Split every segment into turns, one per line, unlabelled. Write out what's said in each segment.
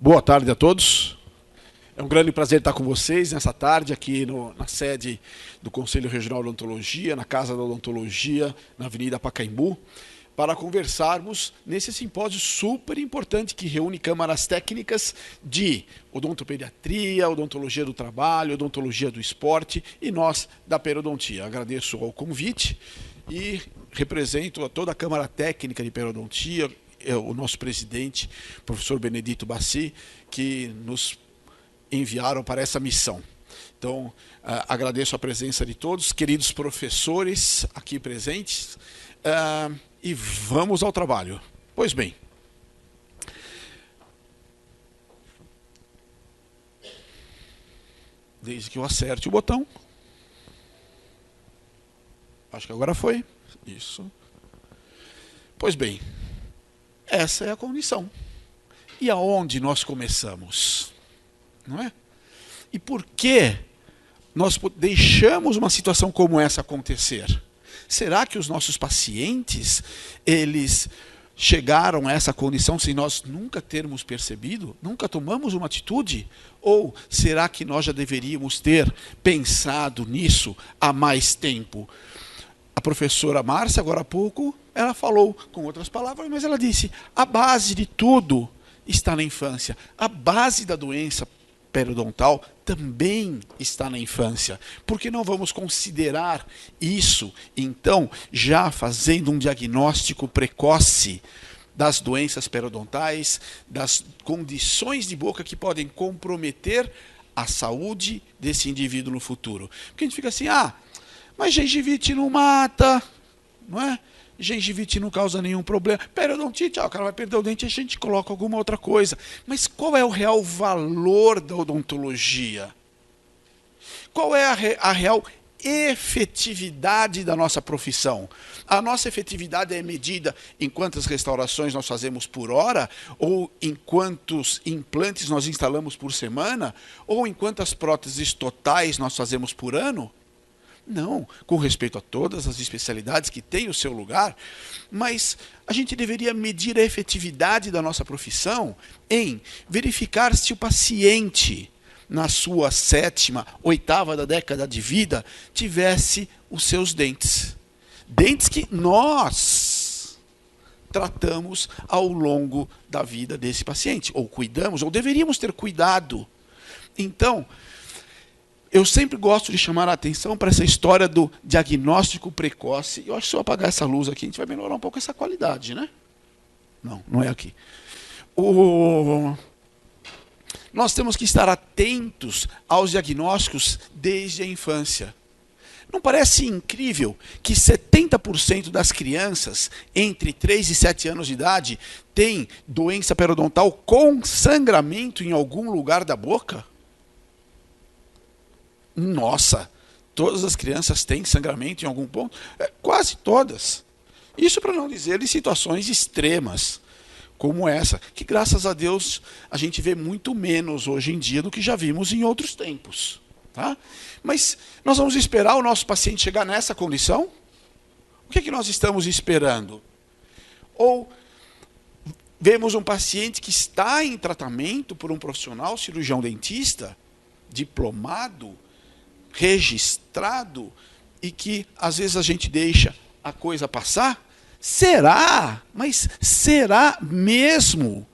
Boa tarde a todos. É um grande prazer estar com vocês nessa tarde aqui na sede do Conselho Regional de Odontologia, na Casa da Odontologia, na Avenida Pacaembu, para conversarmos nesse simpósio super importante que reúne câmaras técnicas de odontopediatria, odontologia do trabalho, odontologia do esporte e nós da periodontia. Agradeço ao convite e represento a toda a Câmara Técnica de Periodontia, o nosso presidente, professor Benedito Bassi, que nos enviaram para essa missão. Então, agradeço a presença de todos, queridos professores aqui presentes, e vamos ao trabalho. Pois bem, desde que eu acerte o botão. Acho que agora foi. Isso. Pois bem, essa é a condição. E aonde nós começamos? Não é? E por que nós deixamos uma situação como essa acontecer? Será que os nossos pacientes, eles chegaram a essa condição sem nós nunca termos percebido? Nunca tomamos uma atitude? Ou será que nós já deveríamos ter pensado nisso há mais tempo? A professora Márcia, agora há pouco, ela falou com outras palavras, mas ela disse, a base de tudo está na infância. A base da doença periodontal também está na infância. Por que não vamos considerar isso, então, já fazendo um diagnóstico precoce das doenças periodontais, das condições de boca que podem comprometer a saúde desse indivíduo no futuro? Porque a gente fica assim, mas gengivite não mata, não é? Gengivite não causa nenhum problema. Periodontite, o cara vai perder o dente e a gente coloca alguma outra coisa. Mas qual é o real valor da odontologia? Qual é a real efetividade da nossa profissão? A nossa efetividade é medida em quantas restaurações nós fazemos por hora, ou em quantos implantes nós instalamos por semana, ou em quantas próteses totais nós fazemos por ano? Não, com respeito a todas as especialidades que têm o seu lugar, mas a gente deveria medir a efetividade da nossa profissão em verificar se o paciente, na sua 7ª, 8ª da década de vida, tivesse os seus dentes. Dentes que nós tratamos ao longo da vida desse paciente, ou cuidamos, ou deveríamos ter cuidado. Então, eu sempre gosto de chamar a atenção para essa história do diagnóstico precoce. Eu acho que se eu apagar essa luz aqui, a gente vai melhorar um pouco essa qualidade, né? Não, não é aqui. Nós temos que estar atentos aos diagnósticos desde a infância. Não parece incrível que 70% das crianças entre 3 e 7 anos de idade têm doença periodontal com sangramento em algum lugar da boca? Nossa, todas as crianças têm sangramento em algum ponto? Quase todas. Isso para não dizer de situações extremas, como essa, que graças a Deus a gente vê muito menos hoje em dia do que já vimos em outros tempos. Tá? Mas nós vamos esperar o nosso paciente chegar nessa condição? O que é que nós estamos esperando? Ou vemos um paciente que está em tratamento por um profissional cirurgião dentista, diplomado, registrado, e que às vezes a gente deixa a coisa passar? Será? Mas será mesmo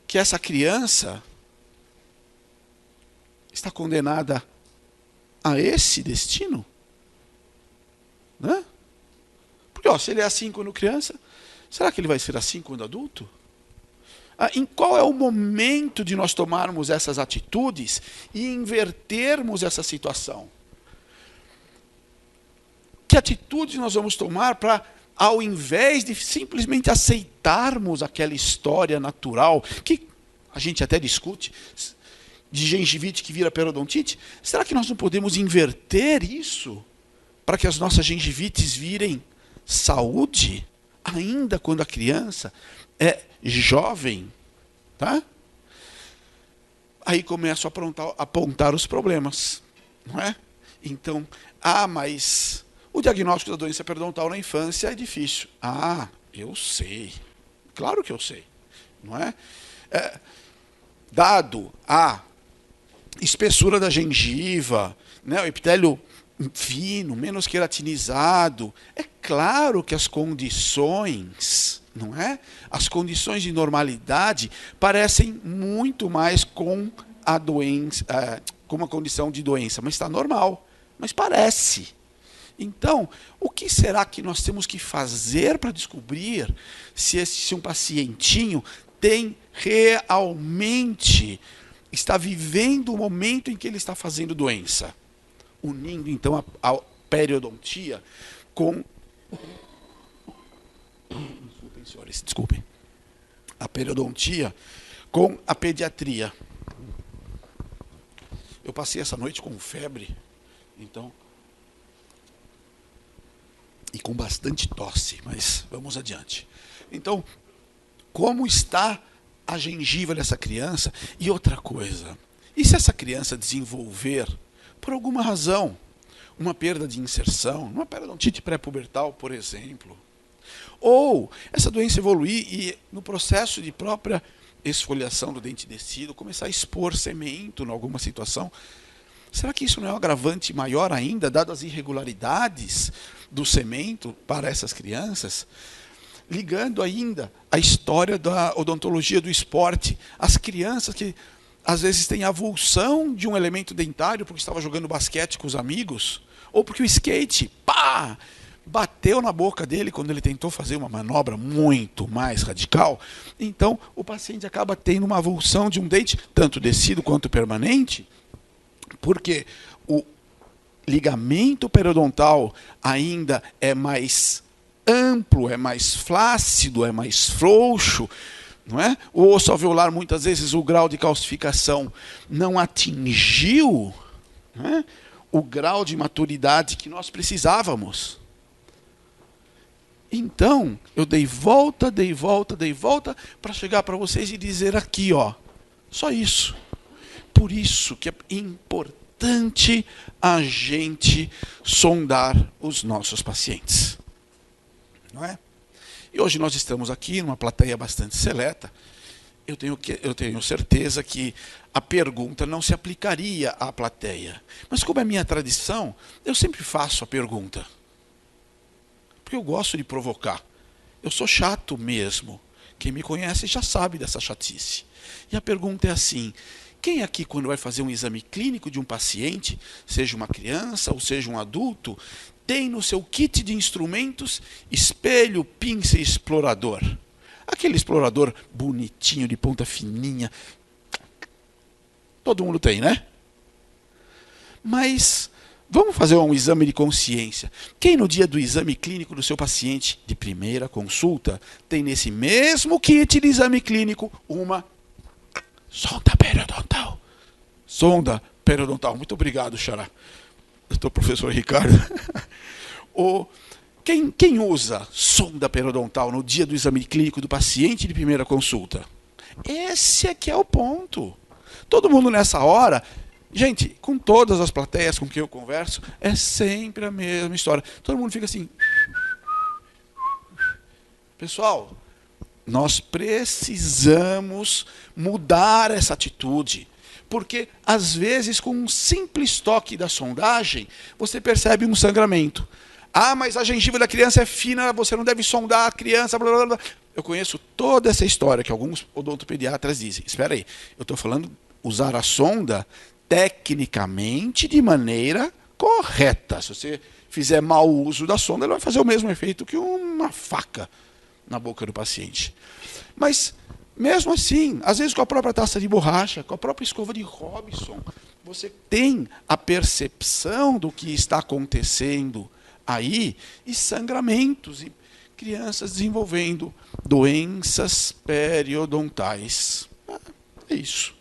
que essa criança está condenada a esse destino? Né? Porque se ele é assim quando criança, será que ele vai ser assim quando adulto? Em qual é o momento de nós tomarmos essas atitudes e invertermos essa situação? Que atitudes nós vamos tomar para, ao invés de simplesmente aceitarmos aquela história natural, que a gente até discute, de gengivite que vira periodontite, será que nós não podemos inverter isso para que as nossas gengivites virem saúde, ainda quando a criança é jovem, tá? Aí começo a apontar os problemas, não é? Então, mas o diagnóstico da doença periodontal na infância é difícil. Eu sei, claro que eu sei. não é? Dado a espessura da gengiva, né, o epitélio fino, menos queratinizado, é claro que as condições, não é? As condições de normalidade parecem muito mais com a doença, com uma condição de doença, mas está normal, mas parece. Então, o que será que nós temos que fazer para descobrir se um pacientinho tem realmente, está vivendo o momento em que ele está fazendo doença? Unindo, então, a periodontia com... Desculpem, senhores, desculpem. A periodontia com a pediatria. Eu passei essa noite com febre, então... E com bastante tosse, mas vamos adiante. Então, como está a gengiva dessa criança? E outra coisa, e se essa criança desenvolver, por alguma razão, uma perda de inserção, uma periodontite pré-pubertal, por exemplo, ou essa doença evoluir e, no processo de própria esfoliação do dente descido, começar a expor cemento em alguma situação, será que isso não é um agravante maior ainda, dado as irregularidades do cemento para essas crianças? Ligando ainda a história da odontologia do esporte, as crianças que às vezes têm avulsão de um elemento dentário porque estava jogando basquete com os amigos, ou porque o skate, pá, bateu na boca dele quando ele tentou fazer uma manobra muito mais radical. Então, o paciente acaba tendo uma avulsão de um dente, tanto descido quanto permanente, porque o ligamento periodontal ainda é mais amplo, é mais flácido, é mais frouxo, não é? O osso alveolar, muitas vezes, o grau de calcificação não atingiu, não é, o grau de maturidade que nós precisávamos. Então, eu dei volta para chegar para vocês e dizer aqui, ó, só isso. Por isso que é importante a gente sondar os nossos pacientes. Não é? E hoje nós estamos aqui numa plateia bastante seleta. Eu tenho certeza que a pergunta não se aplicaria à plateia. Mas como é minha tradição, eu sempre faço a pergunta. Porque eu gosto de provocar. Eu sou chato mesmo. Quem me conhece já sabe dessa chatice. E a pergunta é assim: quem aqui, quando vai fazer um exame clínico de um paciente, seja uma criança ou seja um adulto, tem no seu kit de instrumentos espelho, pinça e explorador? Aquele explorador bonitinho, de ponta fininha. Todo mundo tem, né? Mas vamos fazer um exame de consciência. Quem no dia do exame clínico do seu paciente de primeira consulta tem nesse mesmo kit de exame clínico uma sonda periodontal? Sonda periodontal. Muito obrigado, Xará. Doutor professor Ricardo. Quem usa sonda periodontal no dia do exame clínico do paciente de primeira consulta? Esse é que é o ponto. Todo mundo nessa hora, gente, com todas as plateias com quem eu converso, é sempre a mesma história. Todo mundo fica assim. Pessoal, nós precisamos mudar essa atitude. Porque, às vezes, com um simples toque da sondagem, você percebe um sangramento. Ah, mas a gengiva da criança é fina, você não deve sondar a criança, blá, blá, blá. Eu conheço toda essa história que alguns odontopediatras dizem. Espera aí, eu estou falando usar a sonda tecnicamente de maneira correta. Se você fizer mau uso da sonda, ela vai fazer o mesmo efeito que uma faca na boca do paciente. Mas, mesmo assim, às vezes com a própria taça de borracha, com a própria escova de Robson, você tem a percepção do que está acontecendo aí, e sangramentos, e crianças desenvolvendo doenças periodontais. É isso.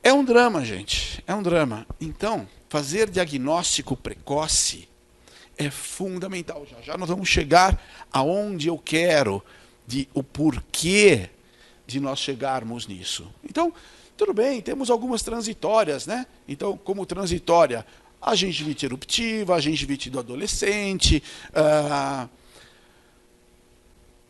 É um drama, gente. É um drama. Então, fazer diagnóstico precoce é fundamental. Já nós vamos chegar aonde eu quero, o porquê de nós chegarmos nisso. Então, tudo bem, temos algumas transitórias, né? Então, como transitória, a gengivite eruptiva, a gengivite do adolescente,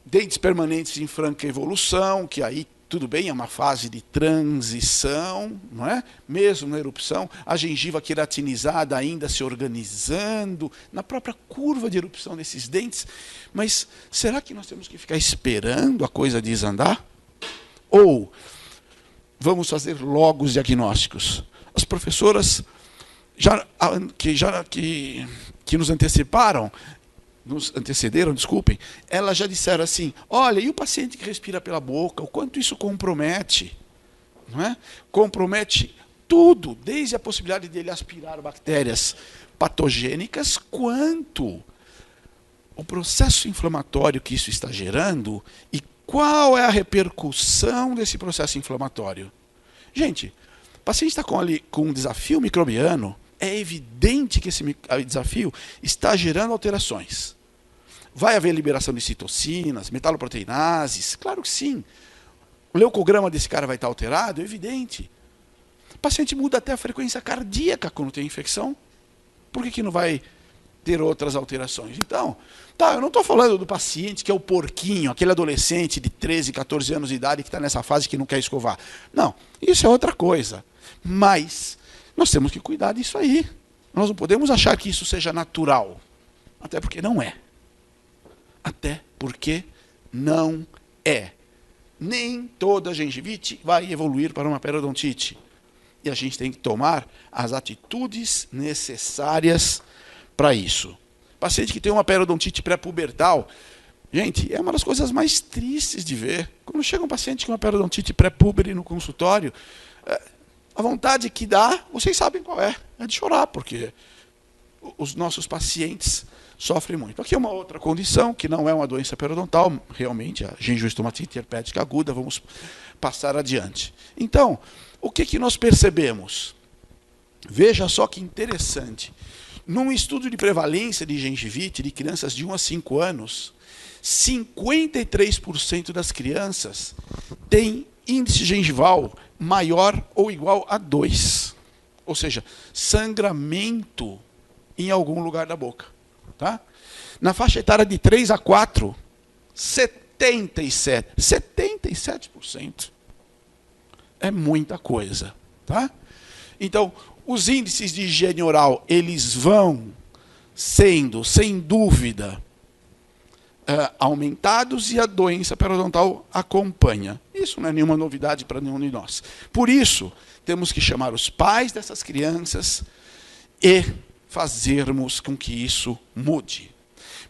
dentes permanentes em franca evolução, que aí tudo bem, é uma fase de transição, não é? Mesmo na erupção, a gengiva queratinizada ainda se organizando, na própria curva de erupção desses dentes. Mas será que nós temos que ficar esperando a coisa desandar? Ou vamos fazer logo os diagnósticos? As professoras que nos antecederam, desculpem, elas já disseram assim, olha, e o paciente que respira pela boca, o quanto isso compromete? Não é? Compromete tudo, desde a possibilidade dele aspirar bactérias patogênicas, quanto o processo inflamatório que isso está gerando e qual é a repercussão desse processo inflamatório. Gente, o paciente está com um desafio microbiano, é evidente que esse desafio está gerando alterações. Vai haver liberação de citocinas, metaloproteinases? Claro que sim. O leucograma desse cara vai estar alterado? É evidente. O paciente muda até a frequência cardíaca quando tem infecção. Por que não vai ter outras alterações? Então, eu não estou falando do paciente que é o porquinho, aquele adolescente de 13, 14 anos de idade que está nessa fase que não quer escovar. Não, isso é outra coisa. Mas nós temos que cuidar disso aí. Nós não podemos achar que isso seja natural. Até porque não é. Até porque não é. Nem toda gengivite vai evoluir para uma periodontite. E a gente tem que tomar as atitudes necessárias para isso. Paciente que tem uma periodontite pré-pubertal, gente, é uma das coisas mais tristes de ver. Quando chega um paciente com uma periodontite pré-púbere no consultório, a vontade que dá, vocês sabem qual é de chorar, porque os nossos pacientes sofrem muito. Aqui é uma outra condição, que não é uma doença periodontal, realmente, a gengiostomatiite herpética aguda, vamos passar adiante. Então, o que nós percebemos? Veja só que interessante. Num estudo de prevalência de gengivite de crianças de 1 a 5 anos, 53% das crianças têm índice gengival maior ou igual a 2. Ou seja, sangramento em algum lugar da boca. Tá? Na faixa etária de 3 a 4, 77%. É muita coisa. Tá? Então, os índices de higiene oral, eles vão sendo, sem dúvida, aumentados e a doença periodontal acompanha. Isso não é nenhuma novidade para nenhum de nós. Por isso, temos que chamar os pais dessas crianças e fazermos com que isso mude.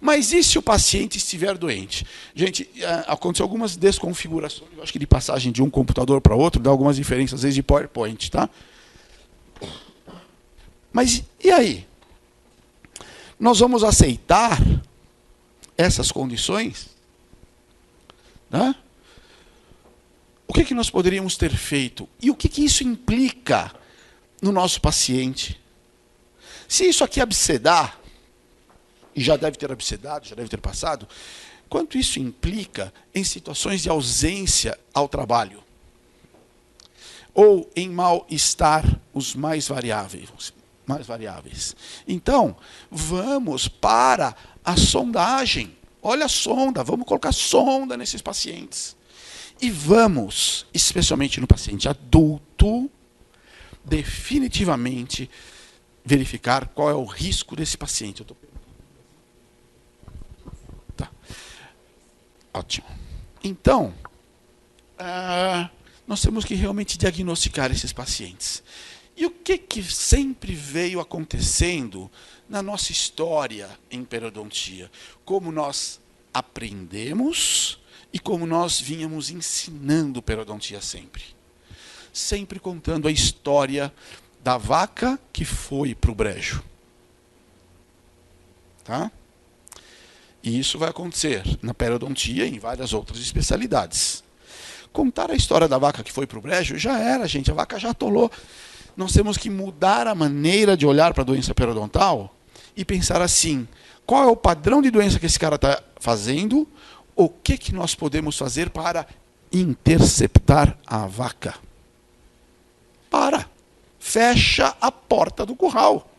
Mas e se o paciente estiver doente? Gente, aconteceu algumas desconfigurações, eu acho que de passagem de um computador para outro, dá algumas diferenças, às vezes de PowerPoint, tá? Mas e aí? Nós vamos aceitar essas condições? Né? O que nós poderíamos ter feito? E o que isso implica no nosso paciente? Se isso aqui abscedar, e já deve ter abscedado, já deve ter passado, quanto isso implica em situações de ausência ao trabalho? Ou em mal-estar os mais variáveis. Então, vamos para a sondagem. Olha a sonda, vamos colocar sonda nesses pacientes. E vamos, especialmente no paciente adulto, definitivamente verificar qual é o risco desse paciente. Tá. Ótimo. Então, nós temos que realmente diagnosticar esses pacientes. E o que sempre veio acontecendo na nossa história em periodontia? Como nós aprendemos e como nós vínhamos ensinando periodontia sempre. Sempre contando a história da vaca que foi para o brejo. Tá? E isso vai acontecer na periodontia e em várias outras especialidades. Contar a história da vaca que foi para o brejo já era, gente. A vaca já atolou. Nós temos que mudar a maneira de olhar para a doença periodontal e pensar assim, qual é o padrão de doença que esse cara está fazendo, o que nós podemos fazer para interceptar a vaca? Fecha a porta do curral.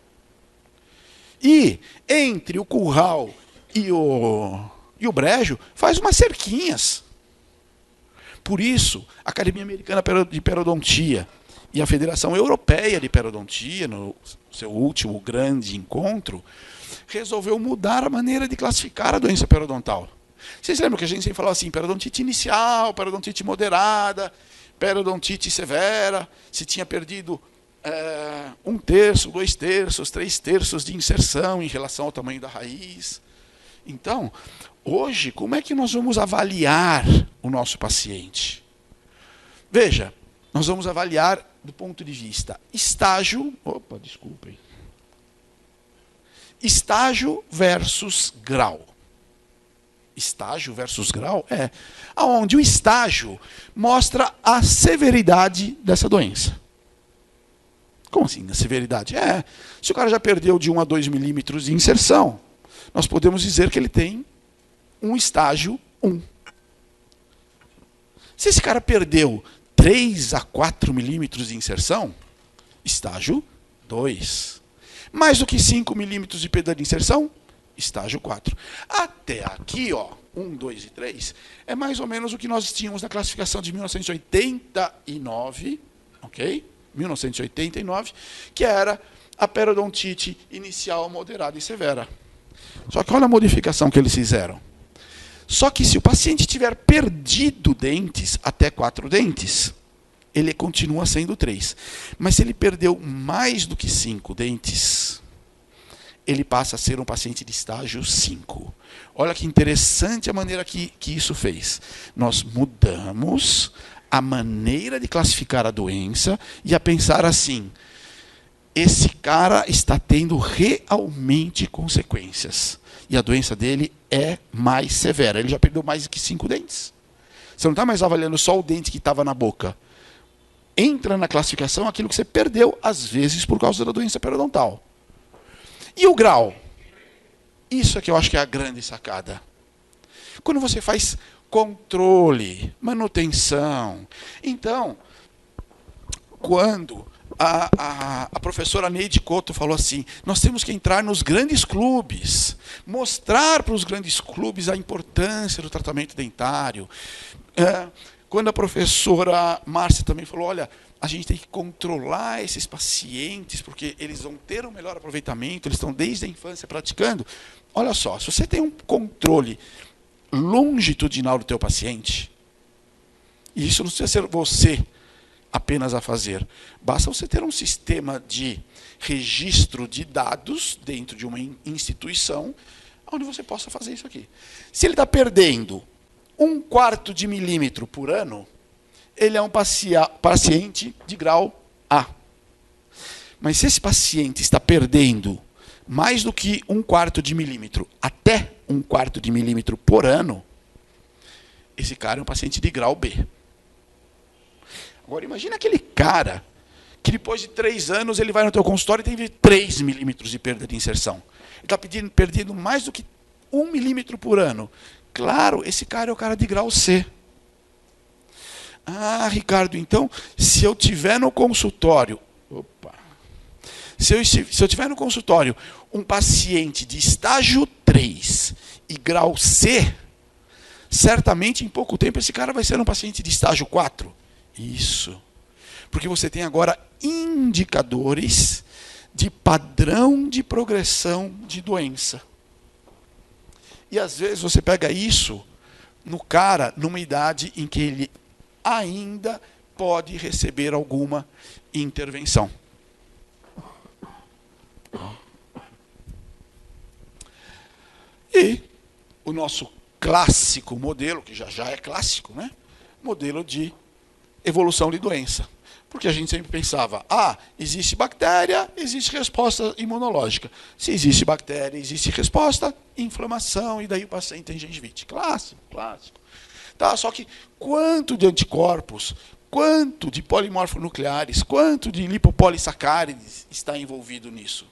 E entre o curral E o brejo faz umas cerquinhas. Por isso, a Academia Americana de Periodontia e a Federação Europeia de Periodontia, no seu último grande encontro, resolveu mudar a maneira de classificar a doença periodontal. Vocês lembram que a gente sempre falava assim, periodontite inicial, periodontite moderada, periodontite severa, se tinha perdido 1/3, 2/3, 3/3 de inserção em relação ao tamanho da raiz. Então, hoje, como é que nós vamos avaliar o nosso paciente? Veja, nós vamos avaliar do ponto de vista estágio, estágio versus grau. Estágio versus grau é onde o estágio mostra a severidade dessa doença. Como assim, a severidade? Se o cara já perdeu de 1 a 2 milímetros de inserção, nós podemos dizer que ele tem um estágio 1. Se esse cara perdeu 3 a 4 milímetros de inserção, estágio 2. Mais do que 5 milímetros de perda de inserção, estágio 4. Até aqui, 1, 2 e 3, é mais ou menos o que nós tínhamos na classificação de 1989, ok? 1989, que era a periodontite inicial, moderada e severa. Só que olha a modificação que eles fizeram. Só que se o paciente tiver perdido dentes, até 4 dentes, ele continua sendo 3. Mas se ele perdeu mais do que 5 dentes, ele passa a ser um paciente de estágio 5. Olha que interessante a maneira que isso fez. Nós mudamos a maneira de classificar a doença e a pensar assim, esse cara está tendo realmente consequências. E a doença dele é mais severa. Ele já perdeu mais do que 5 dentes. Você não está mais avaliando só o dente que estava na boca. Entra na classificação aquilo que você perdeu, às vezes, por causa da doença periodontal. E o grau? Isso é que eu acho que é a grande sacada. Quando você faz controle, manutenção. Então, quando a professora Neide Couto falou assim, nós temos que entrar nos grandes clubes, mostrar para os grandes clubes a importância do tratamento dentário. Quando a professora Márcia também falou, olha, a gente tem que controlar esses pacientes, porque eles vão ter um melhor aproveitamento, eles estão desde a infância praticando. Olha só, se você tem um controle longitudinal do teu paciente, e isso não precisa ser você apenas a fazer, basta você ter um sistema de registro de dados dentro de uma instituição, onde você possa fazer isso aqui. Se ele está perdendo 1/4 de milímetro por ano, ele é um paciente de grau A. Mas se esse paciente está perdendo mais do que 1/4 de milímetro, até 1/4 de milímetro por ano, esse cara é um paciente de grau B. Agora, imagina aquele cara que depois de 3 anos ele vai no teu consultório e tem 3 milímetros de perda de inserção. Ele está perdendo mais do que 1 milímetro por ano. Claro, esse cara é o cara de grau C. Ah, Ricardo, então, se eu tiver no consultório... Se eu tiver no consultório um paciente de estágio 3 e grau C, certamente em pouco tempo esse cara vai ser um paciente de estágio 4. Isso. Porque você tem agora indicadores de padrão de progressão de doença. E às vezes você pega isso no cara numa idade em que ele ainda pode receber alguma intervenção. E o nosso clássico modelo, que já é clássico, né? Modelo de evolução de doença. Porque a gente sempre pensava, existe bactéria, existe resposta imunológica. Se existe bactéria, existe resposta, inflamação, e daí o paciente tem gengivite. Clássico, clássico. Tá, só que quanto de anticorpos, quanto de polimorfonucleares, quanto de lipopolissacárides está envolvido nisso?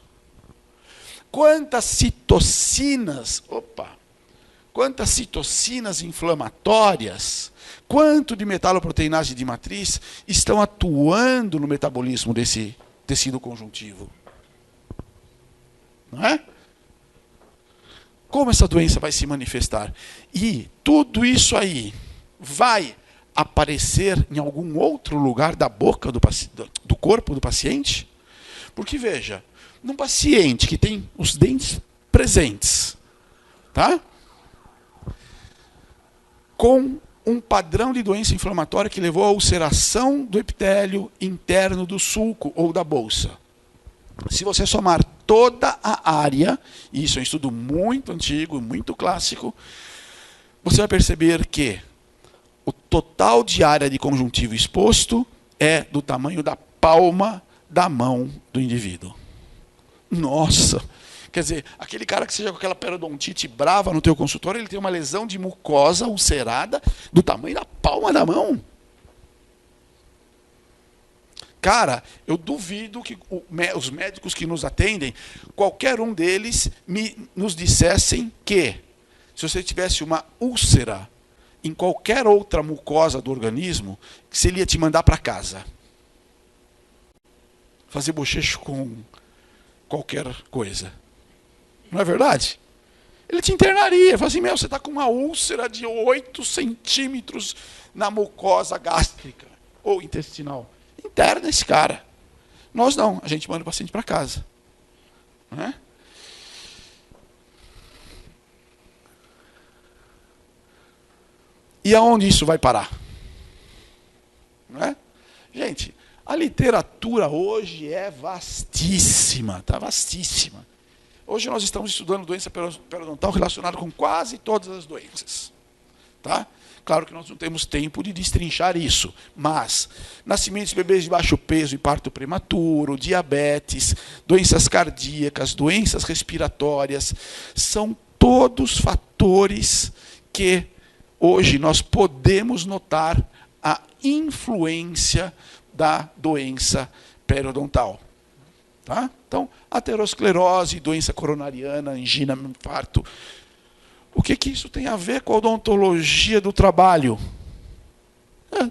Quantas citocinas, quantas citocinas inflamatórias, quanto de metaloproteinase de matriz estão atuando no metabolismo desse tecido conjuntivo? Não é? como essa doença vai se manifestar. E tudo isso aí vai aparecer em algum outro lugar da boca do corpo do paciente? Porque, veja, num paciente que tem os dentes presentes, tá? Com um padrão de doença inflamatória que levou à ulceração do epitélio interno do sulco ou da bolsa. Se você somar toda a área, e isso é um estudo muito antigo, muito clássico, você vai perceber que o total de área de conjuntivo exposto é do tamanho da palma da mão do indivíduo. Nossa! Quer dizer, aquele cara que seja com aquela periodontite brava no teu consultório, ele tem uma lesão de mucosa ulcerada do tamanho da palma da mão. Cara, eu duvido que os médicos que nos atendem, qualquer um deles nos dissessem que, se você tivesse uma úlcera em qualquer outra mucosa do organismo, que ele ia te mandar para casa. Fazer bochecho com qualquer coisa. Não é verdade? Ele te internaria. Fala assim, você está com uma úlcera de 8 centímetros na mucosa gástrica ou intestinal. Interna esse cara. Nós não, a gente manda o paciente para casa. Não é? E aonde isso vai parar? Não é? Gente, a literatura hoje é vastíssima, está vastíssima. Hoje nós estamos estudando doença periodontal relacionada com quase todas as doenças. Tá? Claro que nós não temos tempo de destrinchar isso, mas nascimentos de bebês de baixo peso e parto prematuro, diabetes, doenças cardíacas, doenças respiratórias, são todos fatores que hoje nós podemos notar a influência da doença periodontal. Tá? Então, aterosclerose, doença coronariana, angina, infarto. O que isso tem a ver com a odontologia do trabalho?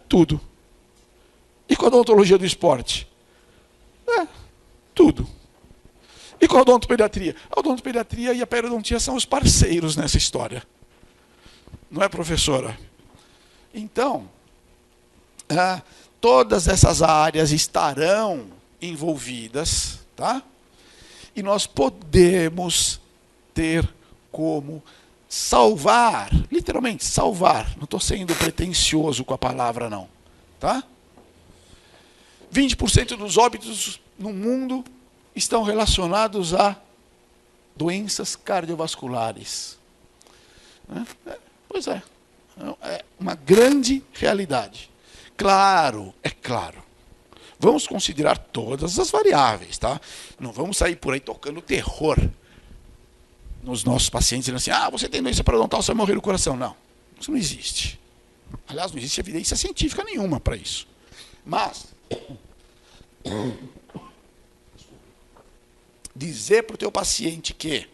Tudo. E com a odontologia do esporte? Tudo. E com a odontopediatria? A odontopediatria e a periodontia são os parceiros nessa história. Não é, professora? Então, todas essas áreas estarão envolvidas, tá? E nós podemos ter como salvar, literalmente salvar, não estou sendo pretensioso com a palavra não, tá? 20% dos óbitos no mundo estão relacionados a doenças cardiovasculares. Pois é uma grande realidade. Claro, é claro. Vamos considerar todas as variáveis, tá? Não vamos sair por aí tocando terror nos nossos pacientes, dizendo assim, você tem doença periodontal, você vai morrer do coração. Não, isso não existe. Aliás, não existe evidência científica nenhuma para isso. Mas, dizer para o teu paciente que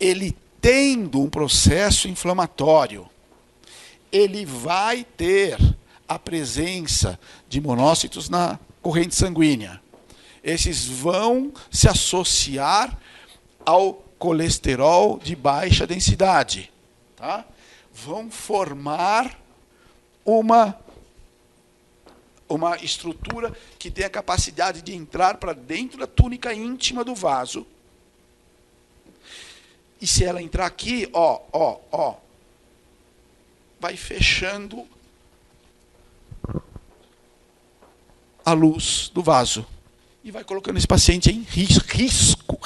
ele tendo um processo inflamatório, ele vai ter a presença de monócitos na corrente sanguínea. Esses vão se associar ao colesterol de baixa densidade. Tá? Vão formar uma estrutura que tem a capacidade de entrar para dentro da túnica íntima do vaso. E se ela entrar aqui, vai fechando a luz do vaso. E vai colocando esse paciente em risco,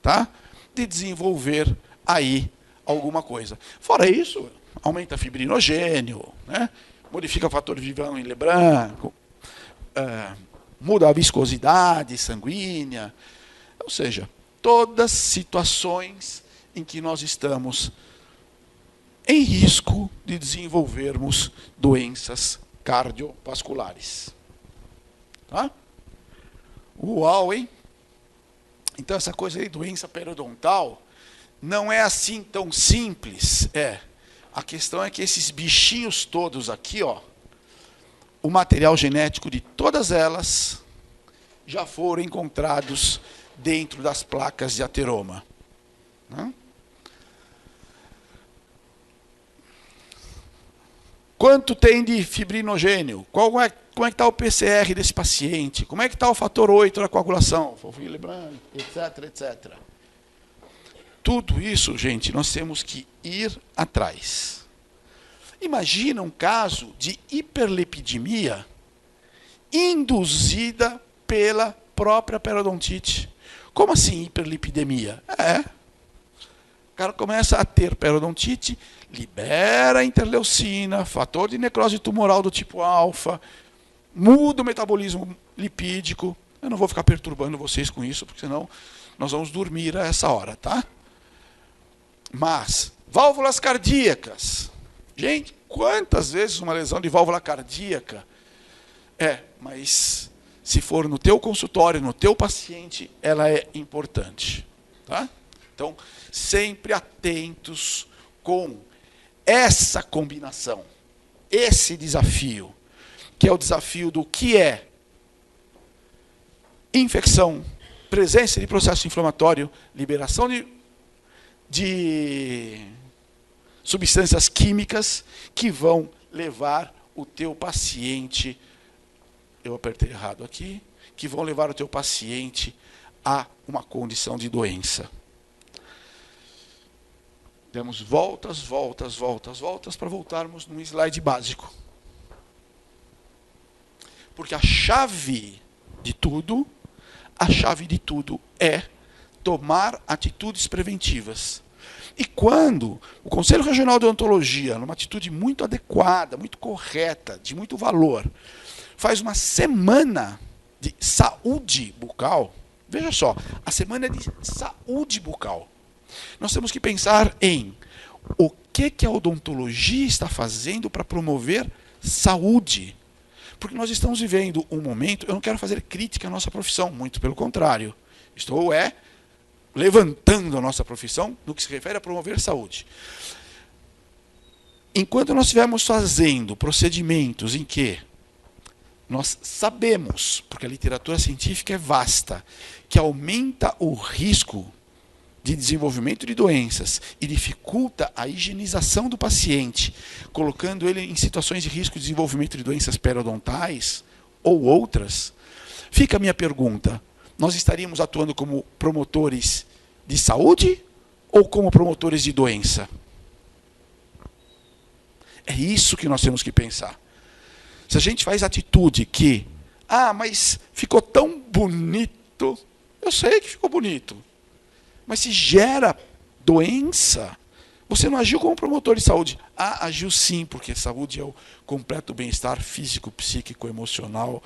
tá? De desenvolver aí alguma coisa. Fora isso, aumenta fibrinogênio, né? Modifica o fator de Vivant-Lebrun, muda a viscosidade sanguínea. Ou seja, todas situações em que nós estamos em risco de desenvolvermos doenças cardiovasculares. Tá? Uau, hein? Então essa coisa aí, doença periodontal, não é assim tão simples. A questão é que esses bichinhos todos aqui, o material genético de todas elas já foram encontrados dentro das placas de ateroma. Né? Quanto tem de fibrinogênio? Como é que está o PCR desse paciente? Como é que está o fator 8 da coagulação? Etc, etc. Tudo isso, gente, nós temos que ir atrás. Imagina um caso de hiperlipidemia induzida pela própria periodontite. Como assim hiperlipidemia? O cara começa a ter periodontite, libera interleucina, fator de necrose tumoral do tipo alfa, muda o metabolismo lipídico. Eu não vou ficar perturbando vocês com isso, porque senão nós vamos dormir a essa hora, tá? Mas, válvulas cardíacas. Gente, quantas vezes uma lesão de válvula cardíaca mas se for no teu consultório, no teu paciente, ela é importante, tá? Então, sempre atentos com essa combinação, esse desafio, que é o desafio do que é infecção, presença de processo inflamatório, liberação de substâncias químicas que vão levar o teu paciente, eu apertei errado aqui, que vão levar o teu paciente a uma condição de doença. Demos voltas para voltarmos num slide básico. Porque a chave de tudo é tomar atitudes preventivas. E quando o Conselho Regional de Odontologia, numa atitude muito adequada, muito correta, de muito valor, faz uma semana de saúde bucal, veja só, a semana de saúde bucal, nós temos que pensar em o que a odontologia está fazendo para promover saúde. Porque nós estamos vivendo um momento, eu não quero fazer crítica à nossa profissão, muito pelo contrário. Estou levantando a nossa profissão no que se refere a promover saúde. Enquanto nós estivermos fazendo procedimentos em que nós sabemos, porque a literatura científica é vasta, que aumenta o risco de desenvolvimento de doenças e dificulta a higienização do paciente, colocando ele em situações de risco de desenvolvimento de doenças periodontais ou outras, fica a minha pergunta: nós estaríamos atuando como promotores de saúde ou como promotores de doença? É isso que nós temos que pensar. Se a gente faz atitude que, mas ficou tão bonito, eu sei que ficou bonito, mas se gera doença, você não agiu como promotor de saúde. Agiu sim, porque saúde é o completo bem-estar físico, psíquico, emocional.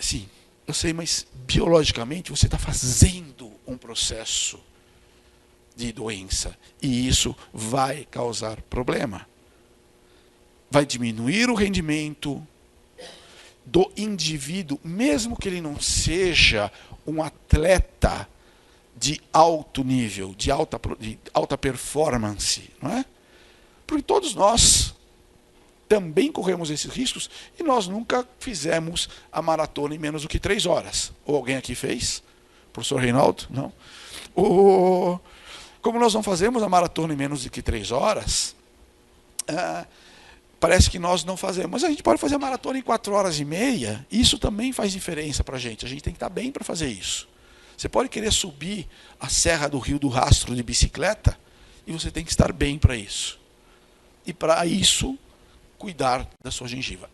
Sim, eu sei, mas biologicamente você está fazendo um processo de doença. E isso vai causar problema. Vai diminuir o rendimento do indivíduo, mesmo que ele não seja um atleta de alto nível, de alta performance, não é? Porque todos nós também corremos esses riscos e nós nunca fizemos a maratona em menos do que 3 horas. Ou alguém aqui fez? Professor Reinaldo? Não. Como nós não fazemos a maratona em menos do que 3 horas, parece que nós não fazemos. Mas a gente pode fazer a maratona em 4 horas e meia, e isso também faz diferença para a gente. A gente tem que estar bem para fazer isso. Você pode querer subir a Serra do Rio do Rastro de bicicleta, e você tem que estar bem para isso. E para isso, cuidar da sua gengiva.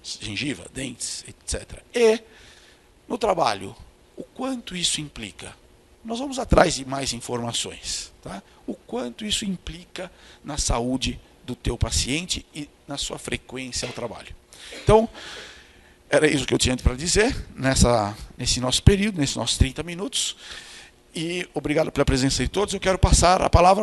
Gengiva, dentes, etc. E, no trabalho, o quanto isso implica? Nós vamos atrás de mais informações. Tá? O quanto isso implica na saúde do teu paciente e na sua frequência ao trabalho. Então, era isso que eu tinha para dizer nesse nosso período, nesses nossos 30 minutos. E obrigado pela presença de todos. Eu quero passar a palavra